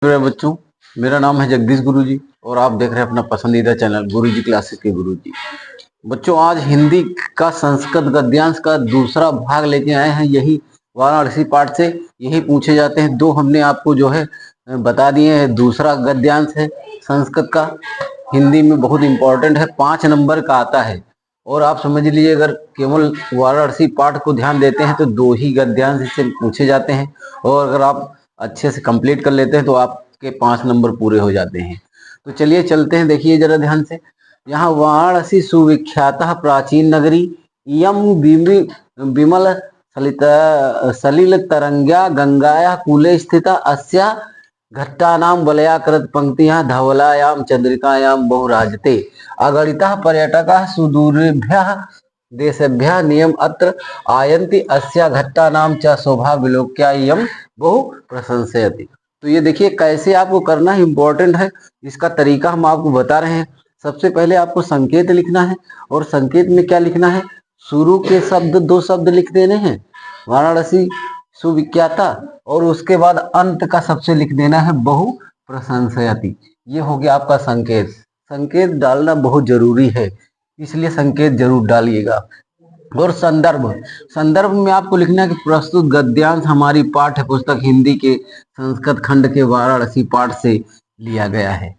मेरे बच्चों, मेरा नाम है जगदीश गुरुजी और आप देख रहे हैं अपना पसंदीदा चैनल गुरुजी क्लासेस के गुरुजी। बच्चों, आज हिंदी का संस्कृत गद्यांश का दूसरा भाग लेके आए हैं। यही वाराणसी पाठ से यही पूछे जाते हैं। दो हमने आपको जो है बता दिए हैं। दूसरा गद्यांश है संस्कृत का, हिंदी में बहुत इंपॉर्टेंट है, 5 नंबर का आता है। और आप समझ लीजिए, अगर केवल वाराणसी पाठ को ध्यान देते हैं तो 2 ही गद्यांश इससे पूछे जाते हैं। और अगर आप अच्छे से कंप्लीट कर लेते हैं तो आपके 5 नंबर पूरे हो जाते हैं। तो चलिए चलते हैं, देखिए जरा ध्यान से। यहाँ वाराणसी सुविख्यात प्राचीन नगरी, यम विमल सलिल तरंग्या गंगाया कूले स्थिता अस्या घट्टानां वलयाकृत पंक्तियां धवलायां चंद्रिकायां बहुराजते अगणितः पर्यटकाः सुदूरेभ्यः देशेभ्यः नियम अत्र आयन्ति अस्या घट्टानां च शोभा विलोक्या इयं बहु प्रशंसयति। तो ये देखिए कैसे आपको करना है, इंपॉर्टेंट है। इसका तरीका हम आपको बता रहे हैं। सबसे पहले आपको संकेत लिखना है, और संकेत में क्या लिखना है, शुरू के शब्द 2 शब्द लिख देने हैं, वाराणसी सुविख्याता, और उसके बाद अंत का सबसे लिख देना है बहु प्रशंसयति। ये हो गया आपका संकेत। संकेत डालना बहुत जरूरी है, इसलिए संकेत जरूर डालिएगा। और संदर्भ, संदर्भ में आपको लिखना है कि प्रस्तुत गद्यांश हमारी पाठ्य पुस्तक हिंदी के संस्कृत खंड के वाराणसी पाठ से लिया गया है।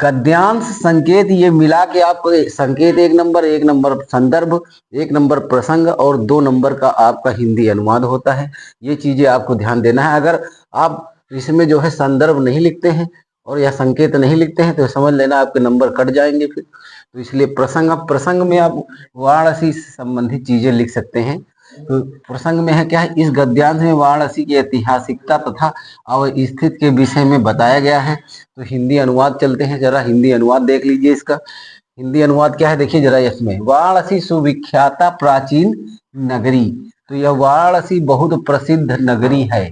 गद्यांश संकेत ये मिला के आपको संकेत 1 नंबर, 1 नंबर संदर्भ, 1 नंबर प्रसंग और 2 नंबर का आपका हिंदी अनुवाद होता है। ये चीजें आपको ध्यान देना है। अगर आप इसमें जो है संदर्भ नहीं लिखते हैं और या संकेत नहीं लिखते हैं तो समझ लेना आपके नंबर कट जाएंगे फिर। तो इसलिए प्रसंग में आप वाराणसी से संबंधित चीजें लिख सकते हैं। तो प्रसंग में है क्या है, इस गद्यांश में वाराणसी की ऐतिहासिकता तथा अवस्थित के विषय में बताया गया है। तो हिंदी अनुवाद चलते हैं, जरा हिंदी अनुवाद देख लीजिए। इसका हिंदी अनुवाद क्या है, देखिए जरा इसमें। वाराणसी सुविख्याता प्राचीन नगरी, तो यह वाराणसी बहुत प्रसिद्ध नगरी है।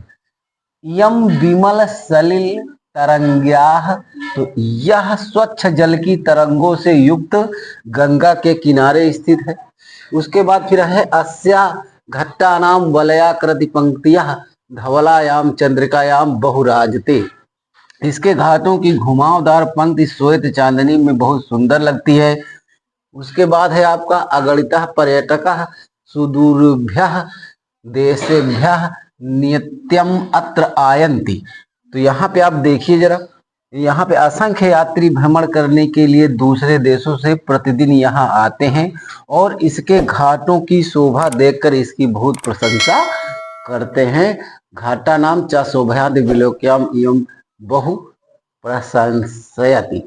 यम विमल सलिल तरंग्याह, तो यह स्वच्छ जल की तरंगों से युक्त गंगा के किनारे स्थित है। उसके बाद फिर है अस्या घट्टानां वलयाकृति पंक्तियां धवलायां चंद्रिकायां बहुराजते। इसके घाटों की घुमावदार पंक्ति श्वेत चांदनी में बहुत सुंदर लगती है। उसके बाद है आपका अगणितः पर्यटकाः सुदूरभ्यः देशेभ्यः नित्यम अत्र आयन्ति। तो यहाँ पे आप देखिए जरा, यहाँ पे असंख्य यात्री भ्रमण करने के लिए दूसरे देशों से प्रतिदिन यहाँ आते हैं और इसके घाटों की शोभा देखकर इसकी बहुत प्रशंसा करते हैं। घाटा नाम च शोभयादि विलोक्याम एवं बहु प्रशंसयति।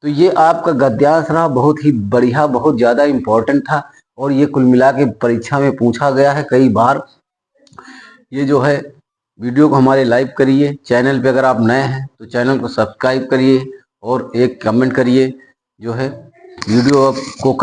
तो ये आपका गद्यांश रहा, बहुत ही बढ़िया, बहुत ज्यादा इंपॉर्टेंट था। और ये कुल मिला के परीक्षा में पूछा गया है कई बार। ये जो है वीडियो को हमारे लाइक करिए। चैनल पे अगर आप नए हैं तो चैनल को सब्सक्राइब करिए और एक कमेंट करिए जो है वीडियो को